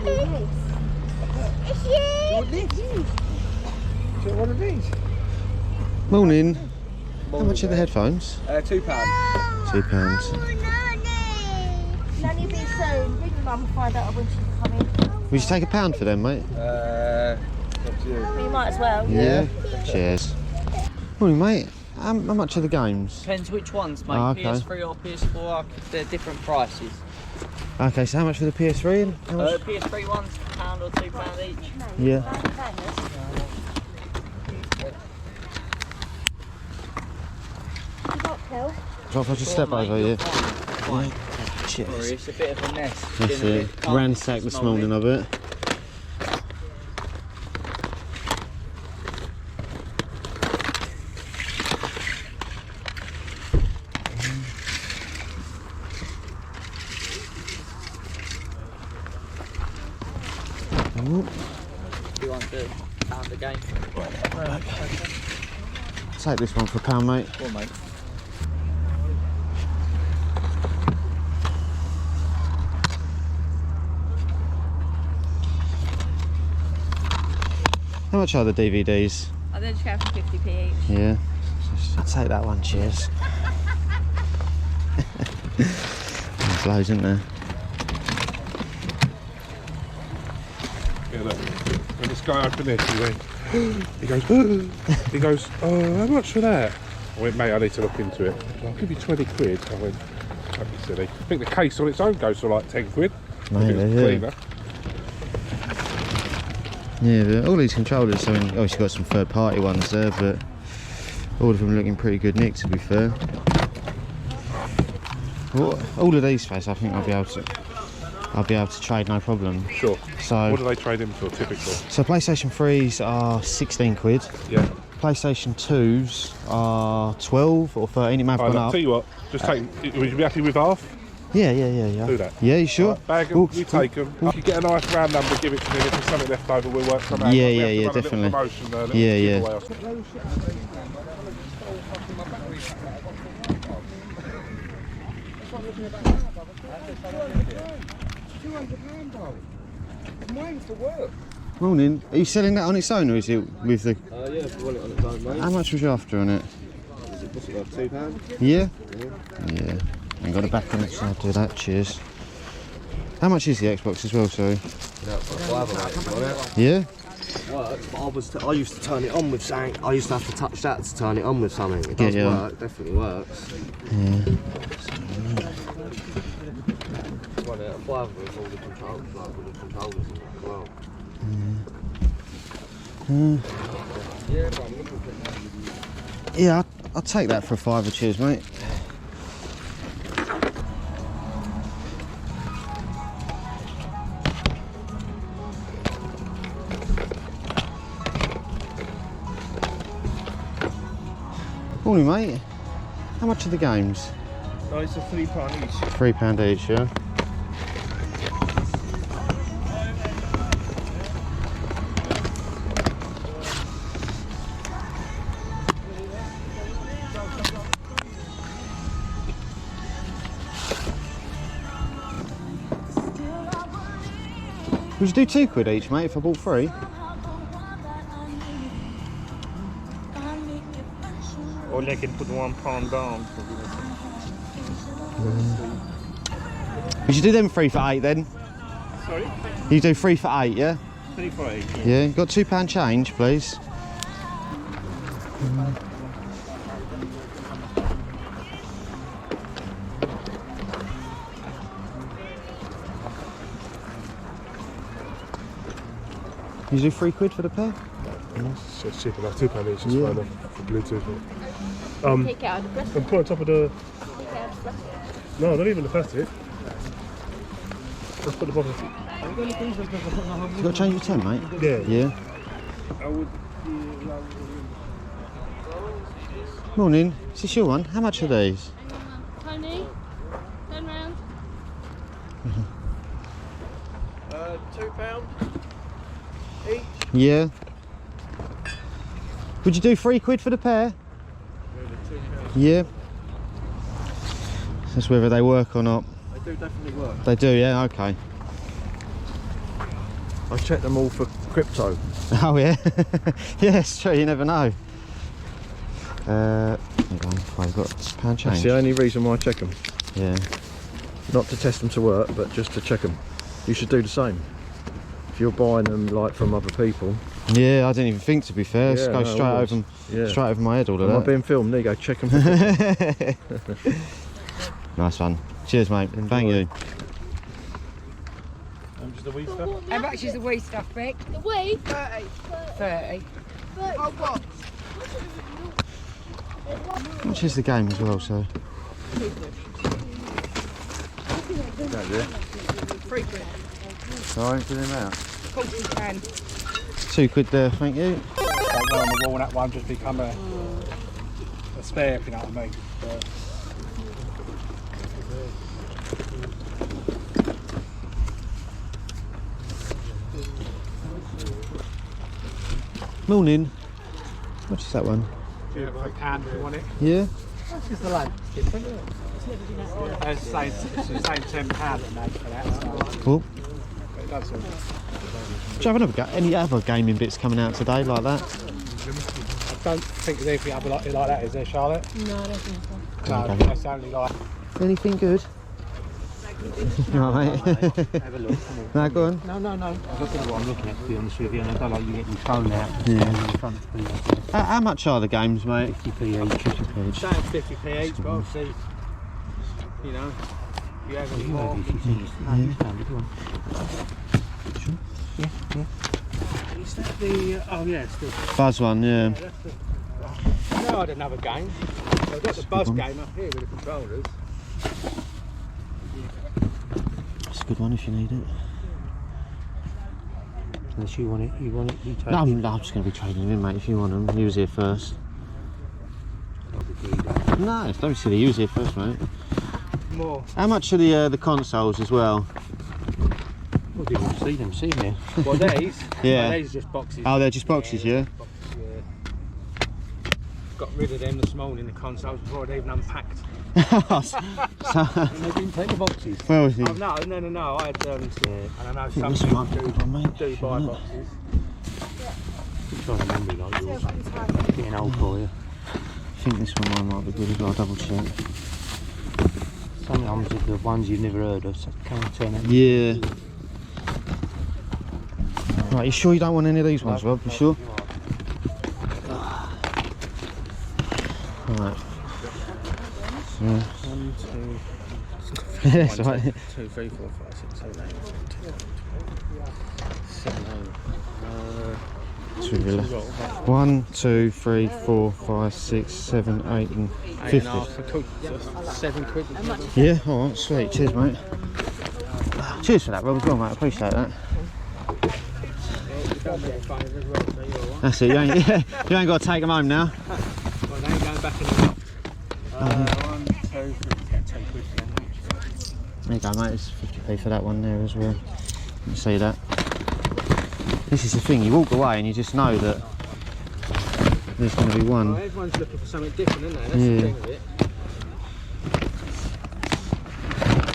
One of these. Morning. How much are the headphones? £2. £2. Nanny be soon. Bring your mum and find out when she's coming. Would you take £1 for them, mate? Up to you. You might as well. Yeah. Cheers. Morning, mate. How much are the games? Depends which ones, mate. Oh, okay. PS3 or PS4, they're different prices. Okay, so how much for the PS3 and how much? PS3 ones, £1 or £2 each. Yeah. You got Phil? So if I just step over here. Fine. Cheers. Sorry, it's a bit of a mess. That's it. Ransacked this morning, I bet. You want £1 a game? Take this one for £1, mate. Well, mate. How much are the DVDs? I'll then just go for 50p each. Yeah. I'll take that one, cheers. There's loads, isn't there? Yeah, look. When this guy opened this, he went, he goes, oh, how much for that? I went, mate, I need to look into it. I'll give you 20 quid. I went, don't be silly. I think the case on its own goes for like 10 quid. Maybe, yeah. Cleaner. Yeah, but all these controllers, I mean, obviously got some third-party ones there, but all of them looking pretty good nick, to be fair. Well, all of these space, I think I'll be able to trade no problem. Sure. So what do they trade in for typically? So PlayStation 3s are 16 quid. Yeah. PlayStation 2s are 12 or 13. It may have I'll gone up. tell you what, just take. Would you be happy with half? Yeah. Do that. Yeah, you sure? Right, bag them, you take them. If you get a nice round number, give it to me. If there's something left over, we'll work something out. Yeah, We have to yeah, run a little definitely. promotion, little Yeah. giveaway or Morning. Are you selling that on its own or is it with the... Yeah, if you want it on its own, mate. How much was you after on it? What's it like, £2? Yeah? Yeah. I got a back on it, so I'll do that. Cheers. How much is the Xbox as well, sorry? Yeah? Works, but I used to turn it on with something. I used to have to touch that to turn it on with something. It does work, definitely works. Yeah. Well, a fiver with all the controls, like all the controllers as well. Yeah, but I'm looking for that. Yeah, I'll take that for a £5. Cheers, mate. Morning, mate. How much are the games? No, it's a £3 each. £3 each, yeah? Would you do £2 each, mate, if I bought 3? Or they can put £1 down. Would you do them 3 for 8 then? Sorry? You do 3 for 8, yeah? 3 for 8. Yeah, got £2 change, please. You do £3 for the pair? It's cheap enough, £2 each is fine for Bluetooth. Take it out of the plastic. And put on top of the. Take it out of the plastic. No, not even the plastic. Let's put the bottom. You got change of 10, mate? Yeah. Yeah. Morning. Is this your one? How much are these? Tony, turn round. £2 each. Yeah. Would you do £3 for the pair? Yeah. That's whether they work or not. They do definitely work. They do, yeah? Okay. I check them all for crypto. Oh yeah, yeah, it's true. You never know. Hang on, I've got pound change. That's the only reason why I check them. Yeah. Not to test them to work, but just to check them. You should do the same. If you're buying them like from other people. Yeah, I didn't even think, to be fair. Just go straight over, straight over my head. All of Am I that. being filmed? There you go. Check them. For Nice one. Cheers, mate. Thank you. How much is the wee stuff, Beck? The wee? 30. 30. Oh, what? How much is the game as well, so? 3 quid. Sorry, for them out. Of course you can. £2 there, thank you. That one on the wall, that one just become a spare, if you know what I mean. But Morning. How much is that one? £1 if you want it. Yeah. This is the loan. It's different, isn't it? It's the same £10 that makes for that. So Cool. it does all. Do you have any other gaming bits coming out today like that? I don't think there's anything other like that, is there, Charlotte? No, I don't think so. No, Okay. that's only like. Anything good? No, mate. Have a look. No, go on. No. I'm looking at what I'm looking at, to be honest with you, and I don't like you getting your phone out. Yeah. In front of people. How much are the games, mate? 50p each. 50p each. Saying 50p each, but obviously, you know, you have any more. Is that the. Oh, yeah, it's the. Buzz one, yeah. No, I had another game. I've got the buzz game up here with the controllers. It's a good one if you need it. Unless you want it, you take No, it. I'm just going to be trading them in, mate, if you want them. You was here first. No, don't be silly. You was here first, mate. More. How much are the consoles as well? Well, do you want to see them? See me. Well, these? Yeah. Well, these are just boxes. Oh, they're just boxes, yeah? Boxes, yeah. Got rid of them this morning, the consoles, before I'd even unpacked. So, And they didn't take the boxes. where was he? Oh, no. I had, and I know some This people one, good one, mate. do buy boxes. I'm trying to remember like yours. Getting old for you. I think this one might be good as well. I'll double check. Sometimes the ones you've never heard of, so can turn out. Yeah. Right, you sure you don't want any of these ones, Rob? You sure? Right. So, 1, 2, that's right. 2, 3, 4, 5, 6, 7, 8, 7, 8. 1, 2, 3, 4, 5, 6, 7, 8 and 50. 7 quid. Yeah, alright, sweet. Cheers, mate. Cheers for that, Rob, as well, mate. I appreciate that. That's it, you ain't, you ain't got to take them home now. Well, they ain't going back in the 1, 2, 3, 10 quid. There you go, mate. It's 50p for that one there as well. You see that? This is the thing. You walk away and you just know that there's going to be one. Well, everyone's looking for something different, isn't they? That's the thing of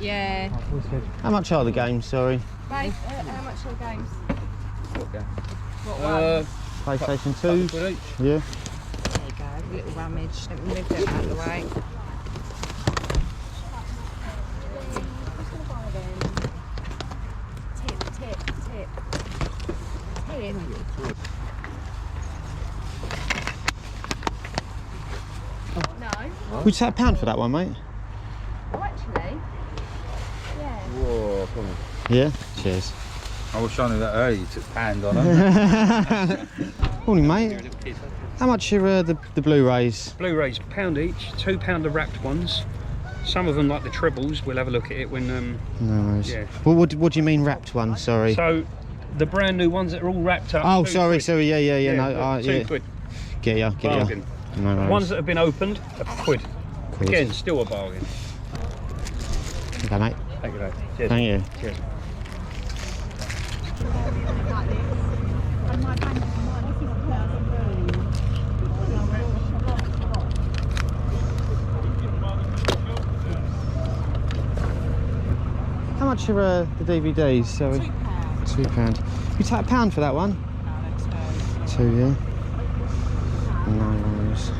it. Yeah. How much are the games, sorry? Babe, how much are the games? What one? PlayStation 2s? Quid each. Yeah. There you go, little rummage. Let me move that out of the way. Tip. No. Would you say £1 for that one, mate? Oh, actually. Yeah. Whoa, come on. Yeah? Cheers. I was showing you that earlier, you took hand on them. Morning, mate. How much are the Blu-rays? Blu-rays, £1 each, £2 the wrapped ones. Some of them, like the trebles, we'll have a look at it when. No worries. Yeah. Well, what do you mean wrapped one? Sorry. So, the brand new ones that are all wrapped up. Oh, £2 sorry, quid. yeah. No, £2 yeah. quid. Get ya. Bargain. No worries. Ones that have been opened, £1. Cool. Again, still a bargain. Okay, mate. Thank you, mate. Cheers. Thank you. Cheers. How much are the DVDs? Sorry. £2. You take £1 for that one? Two, yeah. No worries.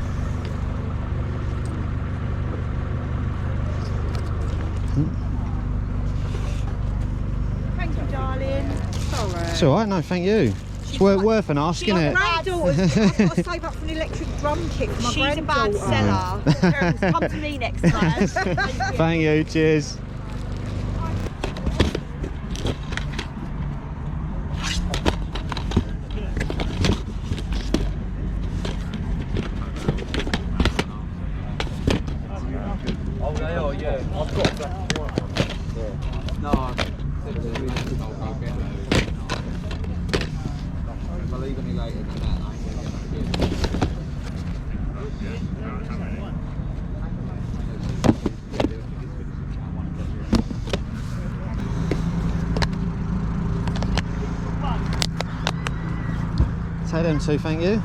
Thank you, darling. Sorry. It's alright, no, thank you. It's worth an ask, isn't it? My granddaughter's I've got to save up for an electric drum kit for my She's a bad granddaughter. seller. Parents, come to me next time. Thank you, cheers. Oh, they are, yeah. I've got a black and white. No, I if I leave any later than that, I ain't going to get it. Take them two, thank you.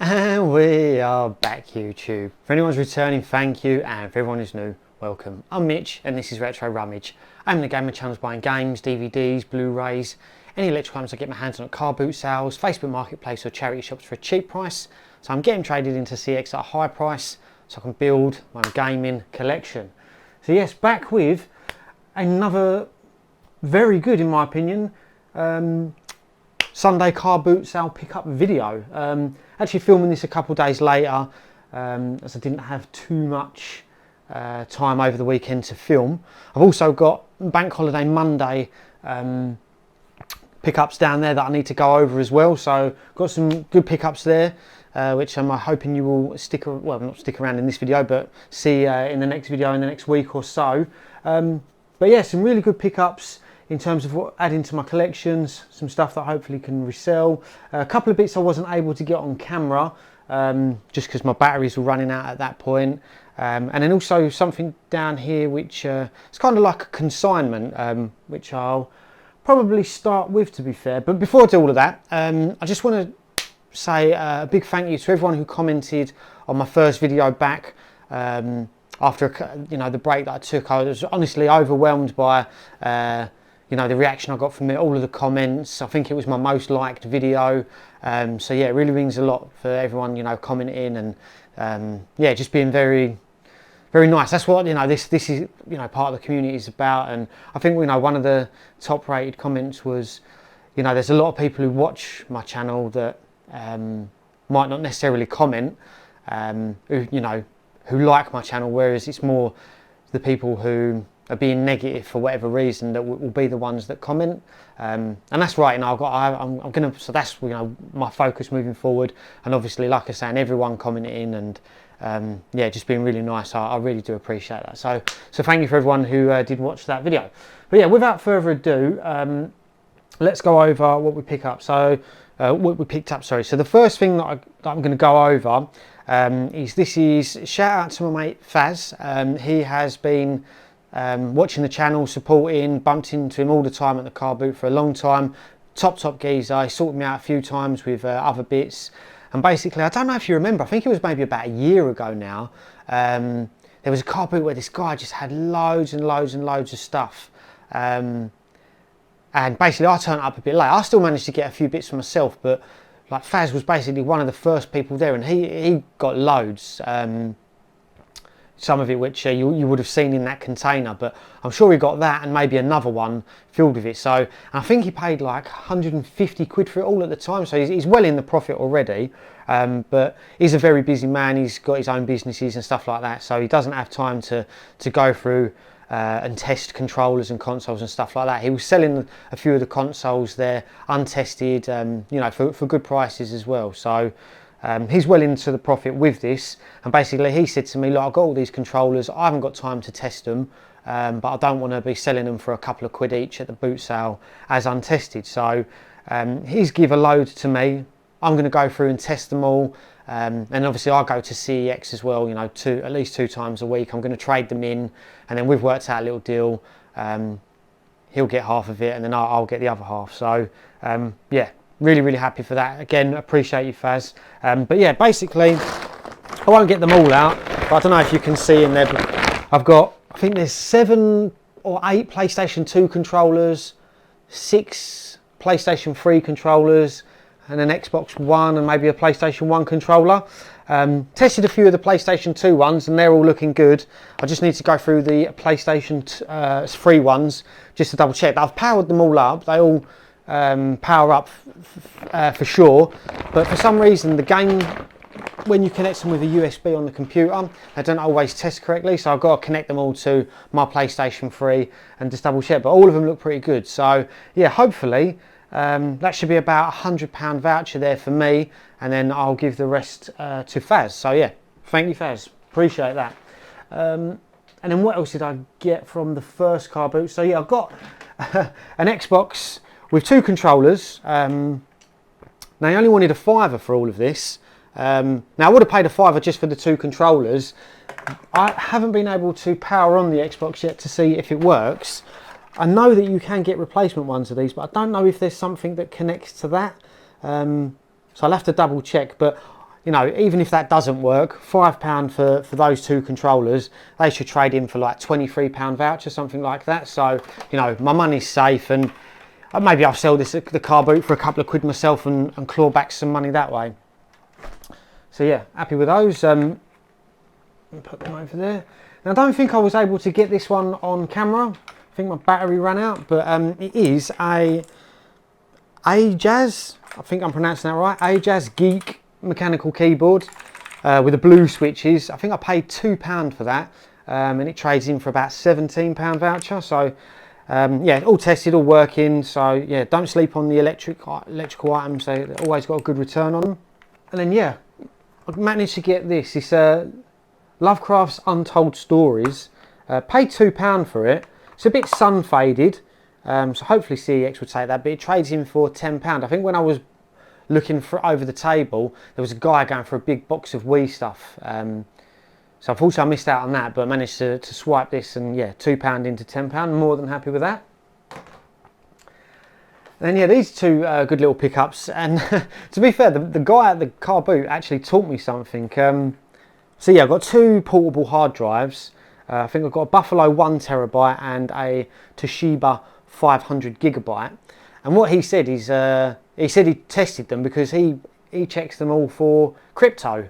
And we are back, YouTube. For anyone's returning, thank you, and for everyone who's new, welcome. I'm Mitch, and this is Retro Rummage. I'm the gamer channel's buying games, DVDs, Blu-rays, any electrical items I get my hands on at car boot sales, Facebook Marketplace or charity shops for a cheap price. So I'm getting traded into CX at a high price so I can build my gaming collection. So yes, back with another very good, in my opinion, Sunday car boot sale pickup video. Actually filming this a couple of days later as I didn't have too much time over the weekend to film. I've also got bank holiday Monday pickups down there that I need to go over as well, so got some good pickups there, which I'm hoping you will not stick around in this video, but see in the next video in the next week or so. But yeah, some really good pickups in terms of what adding to my collections, some stuff that hopefully can resell. A couple of bits I wasn't able to get on camera just because my batteries were running out at that point. And then also something down here which it's kind of like a consignment, which I'll probably start with, to be fair. But before I do all of that, I just want to say a big thank you to everyone who commented on my first video back after the break that I took. I was honestly overwhelmed by the reaction I got from it, all of the comments. I think it was my most liked video. So yeah, it really means a lot for everyone, commenting and yeah, just being very, very nice. That's what this is part of the community is about. And I think one of the top rated comments was, there's a lot of people who watch my channel that might not necessarily comment, who like my channel, whereas it's more the people who are being negative for whatever reason that will be the ones that comment, and that's right. I'm gonna, so that's my focus moving forward. And obviously, like I was saying, everyone commenting and yeah, just being really nice. I really do appreciate that. So thank you for everyone who did watch that video. But yeah, without further ado, let's go over what we pick up. So what we picked up. Sorry. So the first thing that I'm going to go over is shout out to my mate Faz. He has been watching the channel, supporting, bumped into him all the time at the car boot for a long time. Top geezer. He sorted me out a few times with other bits. And basically, I don't know if you remember, I think it was maybe about a year ago now, there was a car boot where this guy just had loads and loads and loads of stuff. And basically I turned up a bit late. I still managed to get a few bits for myself, but like Faz was basically one of the first people there, and he got loads. Some of it which you would have seen in that container, but I'm sure he got that and maybe another one filled with it. So I think he paid like 150 quid for it all at the time, so he's well in the profit already. But he's a very busy man. He's got his own businesses and stuff like that, so he doesn't have time to go through and test controllers and consoles and stuff like that. He was selling a few of the consoles there untested, for good prices as well. So he's well into the profit with this, and basically he said to me, look, I've got all these controllers, I haven't got time to test them, but I don't want to be selling them for a couple of quid each at the boot sale as untested. So he's give a load to me. I'm going to go through and test them all, and obviously I go to CEX as well, at least 2 times a week. I'm going to trade them in, and then we've worked out a little deal. He'll get half of it and then I'll get the other half. So yeah, really happy for that. Again, appreciate you, Faz. But yeah, basically I won't get them all out, but I don't know if you can see in there, but I've got, I think there's 7 or 8 PlayStation 2 controllers, 6 PlayStation 3 controllers, and an Xbox One and maybe a PlayStation 1 controller. Tested a few of the PlayStation 2 ones and they're all looking good. I just need to go through the PlayStation 3 ones just to double check. I've powered them all up. They all power up for sure, but for some reason the game, when you connect them with a USB on the computer, they don't always test correctly, so I've got to connect them all to my PlayStation 3 and just double check, but all of them look pretty good. So yeah, hopefully that should be about £100 voucher there for me, and then I'll give the rest to Faz. So yeah, thank you Faz, appreciate that. And then what else did I get from the first car boot? So yeah, I've got an Xbox with 2 controllers. Now I only wanted a £5 for all of this. Now I would have paid a £5 just for the 2 controllers. I haven't been able to power on the Xbox yet to see if it works. I know that you can get replacement ones of these, but I don't know if there's something that connects to that. So I'll have to double check, but you know, even if that doesn't work, £5 for those 2 controllers, they should trade in for like £23 voucher, something like that. So, you know, my money's safe, and maybe I'll sell this at the car boot for a couple of quid myself and claw back some money that way. So yeah, happy with those. Put them over there. Now I don't think I was able to get this one on camera. I think my battery ran out, but it is a Ajaz, I think I'm pronouncing that right, Ajaz Geek mechanical keyboard with the blue switches. I think I paid £2 for that, and it trades in for about £17 voucher. So yeah, all tested, all working. So yeah, don't sleep on the electrical items. They always got a good return on them. And then yeah, I managed to get this. It's Lovecraft's Untold Stories. Paid £2 for it. It's a bit sun faded, so hopefully CEX would take that, but it trades in for £10. I think when I was looking for over the table, there was a guy going for a big box of Wii stuff. So unfortunately I missed out on that, but I managed to swipe this, and yeah, £2 into £10, more than happy with that. And then yeah, these 2 good little pickups, and to be fair, the guy at the car boot actually taught me something. So yeah, I've got 2 portable hard drives. I think I've got a Buffalo 1TB and a Toshiba 500GB. And what he said is, he said he tested them because he checks them all for crypto.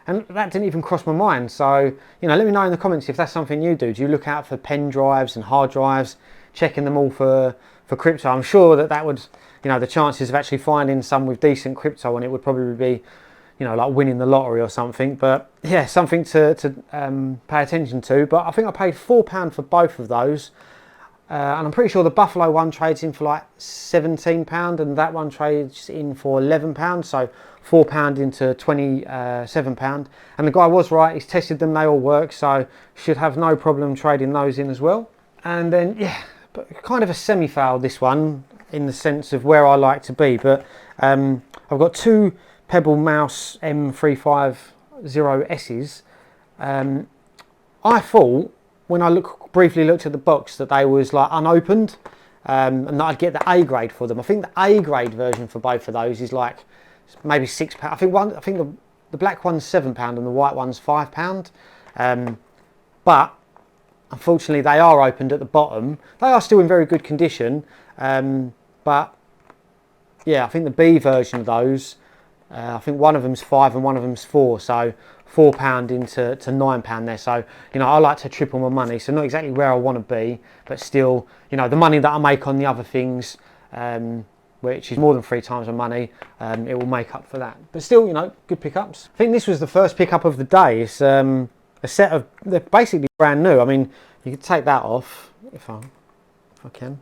And that didn't even cross my mind. So, you know, let me know in the comments if that's something you do. Do you look out for pen drives and hard drives, checking them all for crypto? I'm sure that would, you know, the chances of actually finding some with decent crypto on it would probably be, you know, like winning the lottery or something. But yeah, something to pay attention to. But I think I paid £4 for both of those, and I'm pretty sure the Buffalo one trades in for like £17 and that one trades in for £11, so £4 into £27. And the guy was right, he's tested them, they all work, so should have no problem trading those in as well. And then yeah, but kind of a semi-fail this one in the sense of where I like to be, but I've got 2 Pebble Mouse M350Ss. I thought when I briefly looked at the box that they was like unopened, and that I'd get the A grade for them. I think the A grade version for both of those is like maybe £6. I think the black one's £7 and the white one's £5. But unfortunately they are opened at the bottom. They are still in very good condition, but yeah, I think the B version of those, I think one of them's 5 and one of them's 4, so £4 into £9 there. So, you know, I like to triple my money, so not exactly where I want to be, but still, you know, the money that I make on the other things, which is more than 3 times my money, it will make up for that. But still, you know, good pickups. I think this was the first pickup of the day. It's a set of, they're basically brand new. I mean, you could take that off if I can.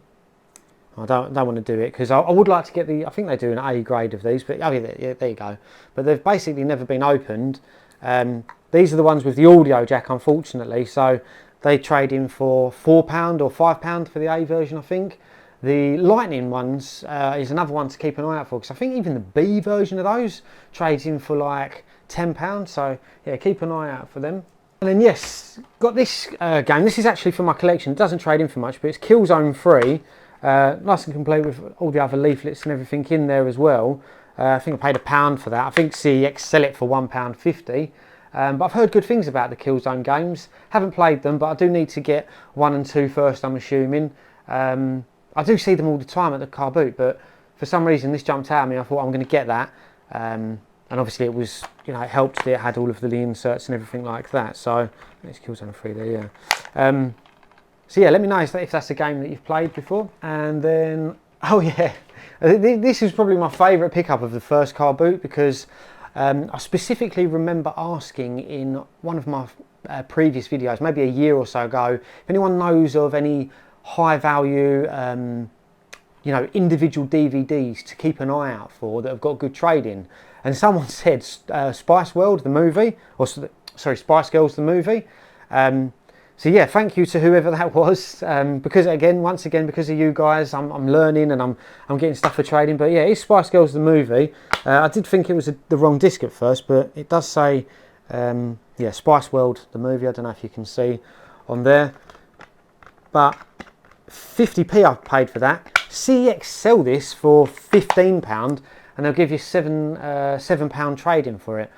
I don't want to do it because I would like to get the, I think they do an A grade of these, but oh yeah, there you go. But they've basically never been opened. These are the ones with the audio jack, unfortunately, so they trade in for £4 or £5 for the A version, I think. The lightning ones is another one to keep an eye out for, because I think even the B version of those trades in for like £10, so yeah, keep an eye out for them. And then yes, got this game. This is actually for my collection. It doesn't trade in for much, but it's Killzone 3. Nice and complete with all the other leaflets and everything in there as well. I think I paid £1 for that. I think CEX sell it for £1.50. But I've heard good things about the Killzone games. Haven't played them, but I do need to get 1 and 2 first, I'm assuming. I do see them all the time at the car boot, but for some reason this jumped out at me. I thought I'm going to get that. And obviously it was, you know, it helped that it had all of the inserts and everything like that. So let's Killzone 3 there, yeah. So yeah, let me know if that's a game that you've played before. And then, oh yeah, this is probably my favourite pickup of the first car boot, because I specifically remember asking in one of my previous videos, maybe a year or so ago, if anyone knows of any high value, you know, individual DVDs to keep an eye out for that have got good trading. And someone said Spice World, the movie, or sorry, Spice Girls, the movie. So yeah, thank you to whoever that was, because once again, because of you guys, I'm learning and I'm getting stuff for trading. But yeah, it's Spice Girls the movie. I did think it was the wrong disc at first, but it does say, yeah, Spice World the movie. I don't know if you can see on there, but 50p I've paid for that. CEX sell this for £15, and they'll give you £7 trading for it.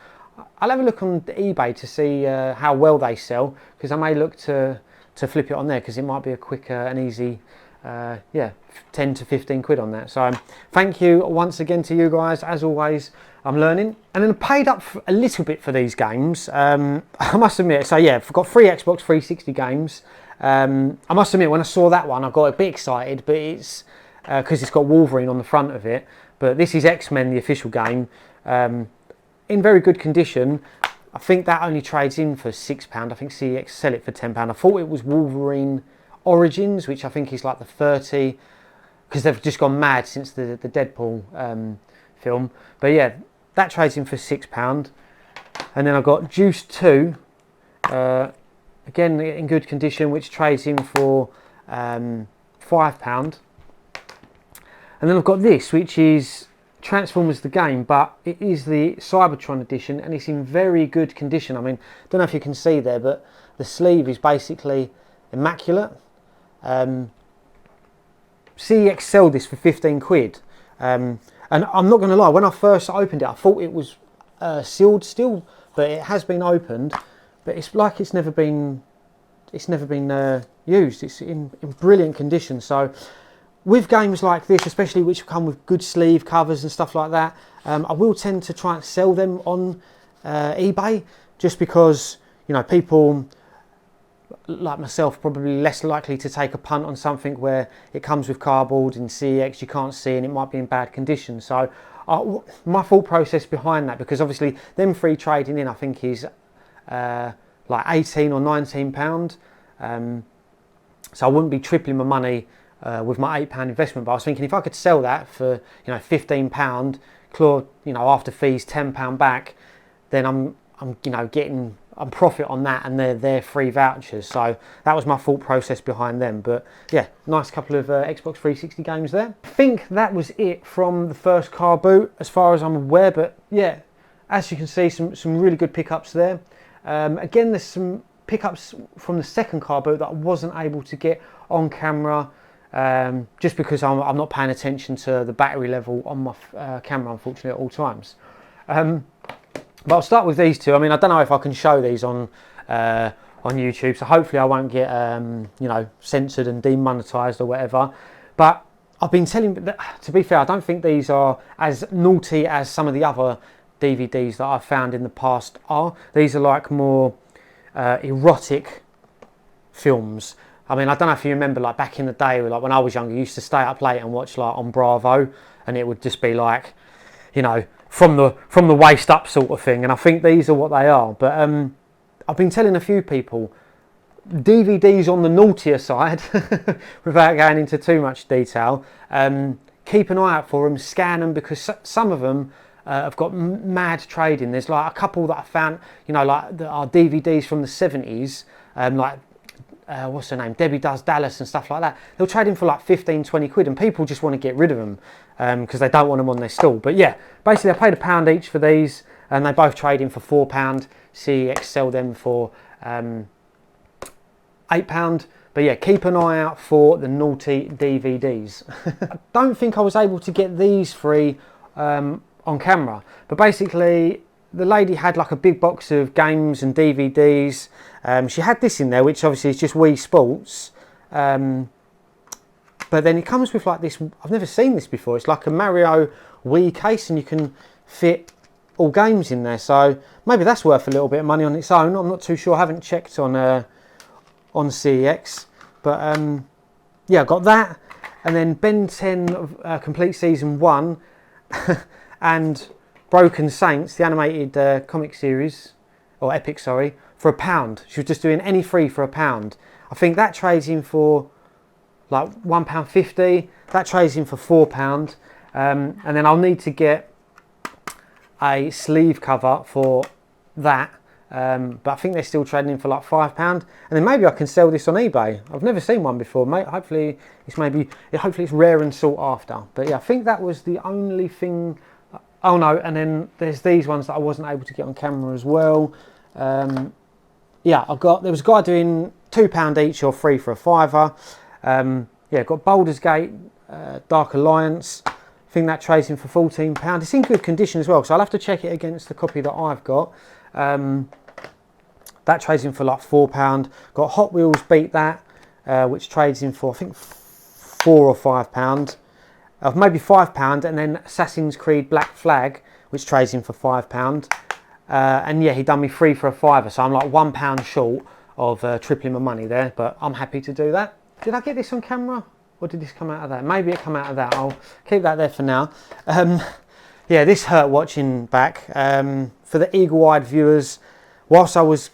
I'll have a look on eBay to see how well they sell, because I may look to flip it on there, because it might be a quick and easy, yeah, 10 to 15 quid on that. So thank you once again to you guys. As always, I'm learning. And then I paid up a little bit for these games. I must admit, so yeah, I've got 3 Xbox 360 games. I must admit, when I saw that one, I got a bit excited, but it's because it's got Wolverine on the front of it. But this is X-Men, the official game. In very good condition. I think that only trades in for £6. I think CEX sell it for £10. I thought it was Wolverine Origins, which I think is like the 30, because they've just gone mad since the Deadpool film. But yeah, that trades in for £6. And then I've got Juice 2, again in good condition, which trades in for £5. And then I've got this, which is Transformers the game, but it is the Cybertron edition, and it's in very good condition. I mean, I don't know if you can see there, but the sleeve is basically immaculate. CEX sell this for 15 quid, and I'm not going to lie, when I first opened it I thought it was sealed still, but it has been opened, but it's like it's never been used. It's in brilliant condition. So with games like this, especially which come with good sleeve covers and stuff like that, I will tend to try and sell them on eBay, just because, you know, people like myself probably less likely to take a punt on something where it comes with cardboard and CEX you can't see and it might be in bad condition. So my thought process behind that, because obviously them free trading in I think is like £18 or £19, so I wouldn't be tripling my money with my £8 investment. But I was thinking if I could sell that for, you know, £15, claw, you know, after fees £10 back, then I'm you know, getting profit on that, and they're free vouchers. So that was my thought process behind them. But yeah, nice couple of Xbox 360 games there. I think that was it from the first car boot as far as I'm aware. But yeah, as you can see, some really good pickups there. Again, there's some pickups from the second car boot that I wasn't able to get on camera, just because I'm not paying attention to the battery level on my camera, unfortunately, at all times. But I'll start with these two. I mean, I don't know if I can show these on YouTube, so hopefully I won't get you know, censored and demonetized or whatever. But I've been telling, to be fair, I don't think these are as naughty as some of the other DVDs that I've found in the past are. These are like more erotic films. I mean, I don't know if you remember, like back in the day, like when I was younger, you used to stay up late and watch like on Bravo, and it would just be like, you know, from the waist up sort of thing. And I think these are what they are. But I've been telling a few people, DVDs on the naughtier side, without going into too much detail, keep an eye out for them, scan them, because some of them have got mad trading. There's like a couple that I found, you know, like that are DVDs from the 70s, like what's her name, Debbie Does Dallas and stuff like that. They'll trade in for like 15-20 quid, and people just want to get rid of them because they don't want them on their stall. But yeah, basically I paid £1 each for these, and they both trade in for £4. CEX sell them for £8. But yeah, keep an eye out for the naughty DVDs. I don't think I was able to get these free on camera, but basically the lady had like a big box of games and DVDs. She had this in there, which obviously is just Wii Sports. But then it comes with like this, I've never seen this before. It's like a Mario Wii case, and you can fit all games in there. So maybe that's worth a little bit of money on its own. I'm not too sure. I haven't checked on CEX. But yeah, I got that. And then Ben 10 Complete Season 1 and Broken Saints, the animated comic series, or epic, sorry, for £1. She was just doing any free for £1. I think that trades in for like £1.50. That trades in for £4. And then I'll need to get a sleeve cover for that. But I think they're still trading in for like £5. And then maybe I can sell this on eBay. I've never seen one before, mate. Hopefully it's rare and sought after. But yeah, I think that was the only thing. Oh no, and then there's these ones that I wasn't able to get on camera as well. Yeah, there was a guy doing £2 each or free for £5. Yeah, got Baldur's Gate, Dark Alliance. I think that trades in for £14. It's in good condition as well, so I'll have to check it against the copy that I've got. That trades in for like £4. Got Hot Wheels Beat That, which trades in for I think £4 or £5. Maybe £5, and then Assassin's Creed Black Flag, which trades in for £5. And yeah, he done me free for £5, so I'm like £1 short of tripling my money there, but I'm happy to do that. Did I get this on camera, or did this come out of that? Maybe it come out of that. I'll keep that there for now. Yeah, this hurt watching back. For the eagle-eyed viewers, whilst I was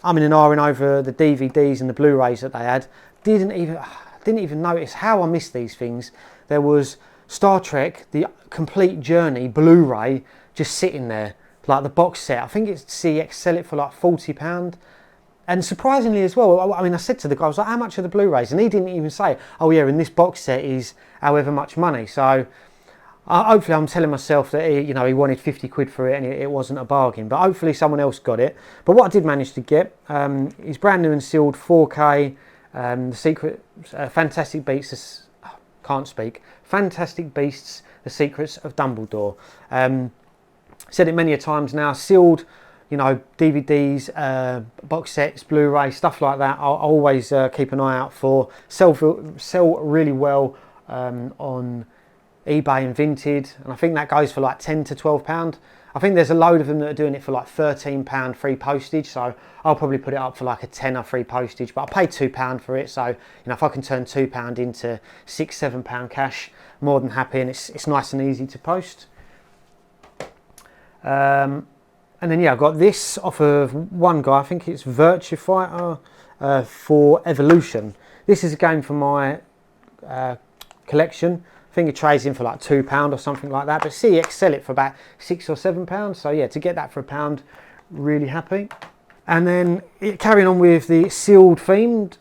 umming and ahhing over the DVDs and the Blu-rays that they had, didn't even notice how I missed these things. There was Star Trek, the Complete Journey Blu-ray, just sitting there, like the box set. I think it's CEX sell it for like £40. And surprisingly as well, I mean, I said to the guy, I was like, how much are the Blu-rays? And he didn't even say, oh yeah, and this box set is however much money. So hopefully I'm telling myself that he wanted 50 quid for it and it wasn't a bargain. But hopefully someone else got it. But what I did manage to get is brand new and sealed 4K, The Secret, Fantastic Beasts, can't speak, Fantastic Beasts, The Secrets of Dumbledore. Said it many a times now, sealed, DVDs, box sets, Blu-ray, stuff like that. I'll always keep an eye out for. Sell really well on eBay and Vinted, and I think that goes for like £10 to £12. I think there's a load of them that are doing it for like £13 free postage, so I'll probably put it up for like a tenner free postage, but I paid £2 for it, so if I can turn £2 into £6-7 cash, more than happy, and it's nice and easy to post. And then yeah, I got this off of one guy, I think it's Virtua Fighter for Evolution. This is a game for my collection. I think it trades in for like £2 or something like that, but CEX sell it for about £6 or £7. So yeah, to get that for £1, really happy. And then carrying on with the sealed themed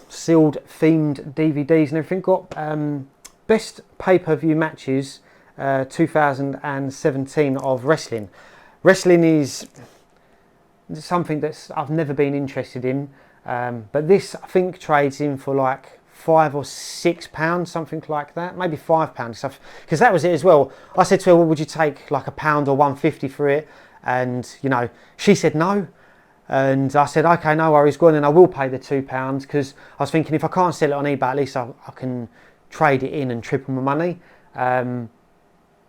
DVDs and everything. Got best pay-per-view matches 2017 of wrestling. Wrestling is something I've never been interested in, but this I think trades in for like £5 or £6, something like that, maybe £5, because that was it as well. I said to her, well, would you take like £1 or £1.50 for it? And she said no, and I said okay, no worries, go on, and I will pay the £2, because I was thinking if I can't sell it on eBay, at least I can trade it in and triple my money.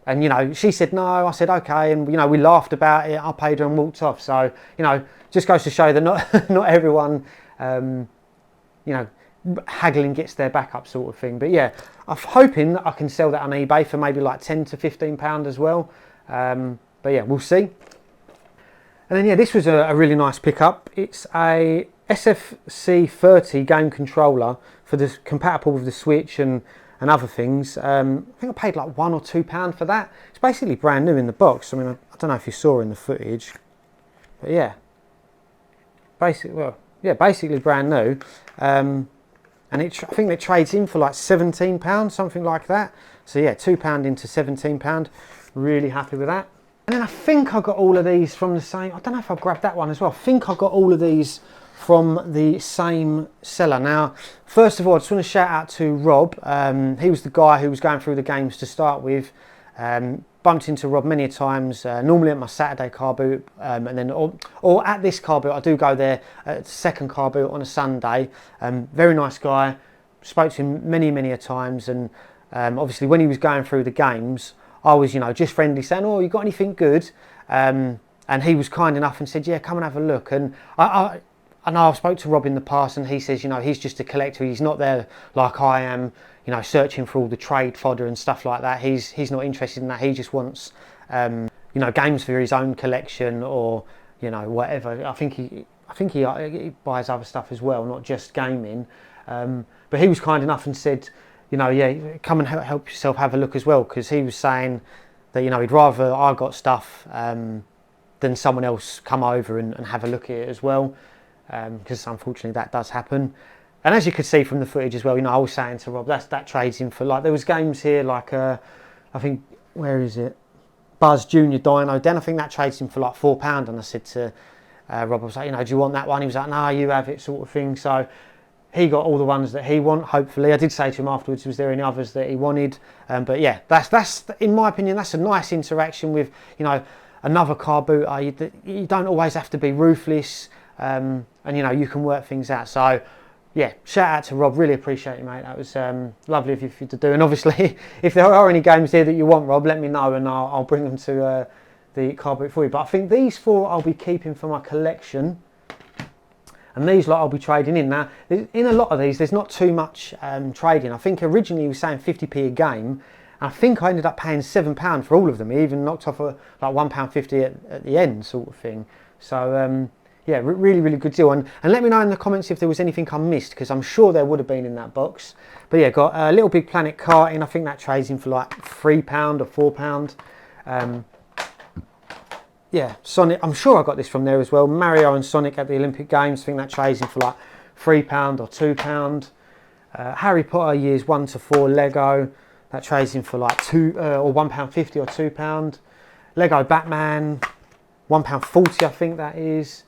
And she said no, I said okay, and we laughed about it, I paid her and walked off. So just goes to show that not everyone haggling gets their back up, sort of thing. But yeah, I'm hoping that I can sell that on eBay for maybe like £10 to £15 as well. But yeah, we'll see. And then yeah, this was a really nice pickup. It's a SFC 30 game controller for the compatible with the Switch and other things. I think I paid like £1 or £2 for that. It's basically brand new in the box. I mean, I don't know if you saw in the footage, but yeah, basically brand new. And I think it trades in for like £17, something like that. So yeah, £2 into £17. Really happy with that. And then I think I got all of these from the same. I don't know if I grabbed that one as well. I think I got all of these from the same seller. Now, first of all, I just want to shout out to Rob. He was the guy who was going through the games to start with. bumped into Rob many times, normally at my Saturday car boot, and then or at this car boot. I do go there at the second car boot on a Sunday. Very nice guy. Spoke to him many a times, and obviously when he was going through the games, I was, you know, just friendly, saying, "Oh, you got anything good?" And he was kind enough and said, "Yeah, come and have a look." And I know I've spoke to Rob in the past, and he says, you know, he's just a collector. He's not there like I am, you know, searching for all the trade fodder and stuff like that. He's not interested in that. He just wants, you know, games for his own collection, or, you know, whatever. I think he buys other stuff as well, not just gaming. But he was kind enough and said, you know, yeah, come and help yourself have a look as well, because he was saying that, you know, he'd rather I got stuff than someone else come over and have a look at it as well, because unfortunately that does happen. And as you could see from the footage as well, you know, I was saying to Rob, that trades in for, like, there was games here like I think, where is it, Buzz Junior Dino Den, I think that trades in for like £4, and I said to Rob, I was like, you know, do you want that one? He was like, no, you have it, sort of thing. So he got all the ones that he want, hopefully. I did say to him afterwards, was there any others that he wanted? But yeah, that's in my opinion, that's a nice interaction with, you know, another car booter. You don't always have to be ruthless, and, you know, you can work things out. So yeah, shout out to Rob, really appreciate it, mate. That was lovely of you to do. And obviously, if there are any games here that you want, Rob, let me know, and I'll bring them to the car boot for you. But I think these 4 I'll be keeping for my collection. And these lot I'll be trading in. Now, in a lot of these, there's not too much trading. I think originally he was saying 50p a game. And I think I ended up paying £7 for all of them. He even knocked off like £1.50 at the end, sort of thing. So yeah, really good deal. And let me know in the comments if there was anything I missed, because I'm sure there would have been in that box. But yeah, got a Little Big Planet karting. I think that trades in for like £3 or £4. Yeah, Sonic, I'm sure I got this from there as well. Mario and Sonic at the Olympic Games, I think that trades in for like £3 or £2. Harry Potter years 1 to 4 Lego, that trades in for like £1.50 or £2. Lego Batman, £1.40 I think that is.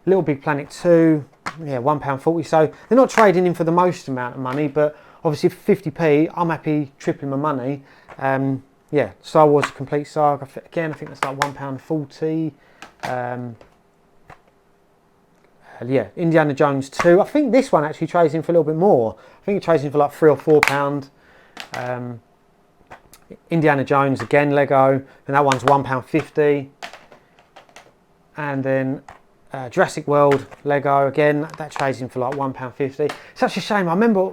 Little Big Planet 2, yeah, £1.40. So they're not trading in for the most amount of money, but obviously for 50p, I'm happy tripling my money. Yeah, Star Wars Complete Saga, again, I think that's like £1.40. Yeah, Indiana Jones 2. I think this one actually trades in for a little bit more. I think it trades in for like £3 or £4. Indiana Jones, again, Lego, and that one's £1.50. And then Jurassic World, Lego, again, that trades in for like £1.50. Such a shame, I remember,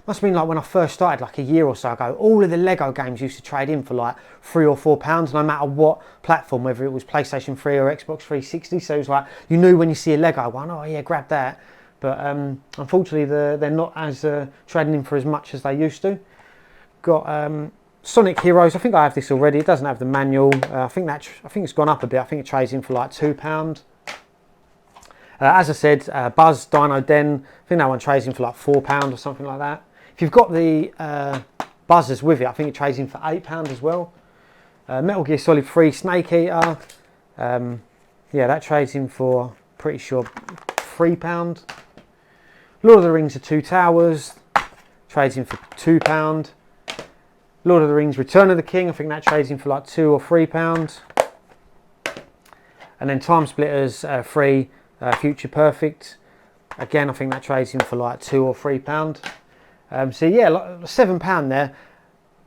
must have been like when I first started, like a year or so ago, all of the Lego games used to trade in for like £3 or £4, no matter what platform, whether it was PlayStation 3 or Xbox 360. So it was like, you knew when you see a Lego one, oh yeah, grab that. But unfortunately, they're not as trading in for as much as they used to. Got Sonic Heroes. I think I have this already. It doesn't have the manual. I think it's gone up a bit. I think it trades in for like £2. As I said, Buzz Dino Den. I think that one trades in for like £4 or something like that. If you've got the buzzers with it, I think it trades in for £8 as well. Metal Gear Solid 3 Snake Eater. Yeah, that trades in for, pretty sure, £3. Lord of the Rings: The Two Towers trades in for £2. Lord of the Rings: Return of the King, I think that trades in for like £2 or £3. And then Time Splitters 3 Future Perfect, again I think that trades in for like £2 or £3. So yeah, like £7 there.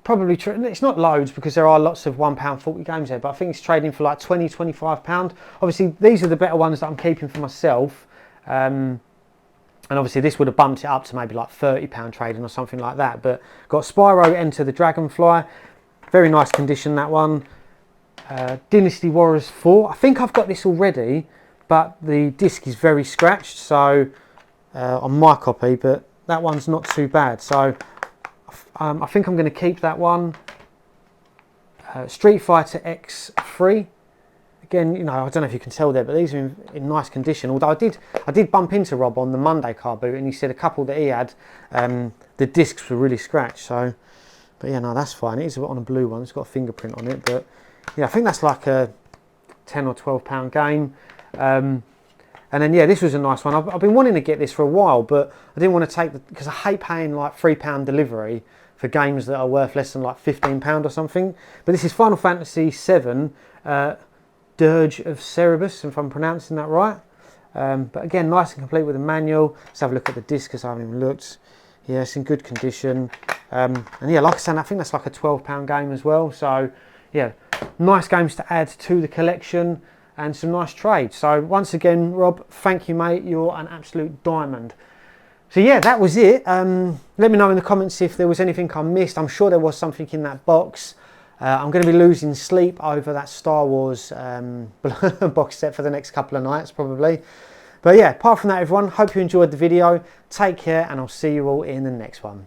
Probably it's not loads because there are lots of £1.40 games there, but I think it's trading for like £20, £25. Obviously these are the better ones that I'm keeping for myself. And obviously this would have bumped it up to maybe like £30 trading or something like that. But got Spyro Enter the Dragonfly, very nice condition that one. Dynasty Warriors 4, I think I've got this already, but the disc is very scratched, so on my copy, but that one's not too bad. So I think I'm going to keep that one. Street Fighter X3. Again, you know, I don't know if you can tell there, but these are in nice condition. Although I did bump into Rob on the Monday car boot, and he said a couple that he had, the discs were really scratched. So, but yeah, no, that's fine. It is on a blue one. It's got a fingerprint on it, but yeah, I think that's like a £10 or £12 game. And And then yeah, this was a nice one. I've been wanting to get this for a while, but I didn't want to take because I hate paying like £3 delivery for games that are worth less than like £15 or something. But this is Final Fantasy VII, Dirge of Cerberus, if I'm pronouncing that right. But again, nice and complete with a manual. Let's have a look at the disc because I haven't even looked. Yeah, it's in good condition. And yeah, like I said, I think that's like a £12 game as well. So yeah, nice games to add to the collection and some nice trades. So once again, Rob, thank you, mate. You're an absolute diamond. So yeah, that was it. Let me know in the comments if there was anything I missed. I'm sure there was something in that box. I'm going to be losing sleep over that Star Wars box set for the next couple of nights, probably. But yeah, apart from that, everyone, hope you enjoyed the video. Take care, and I'll see you all in the next one.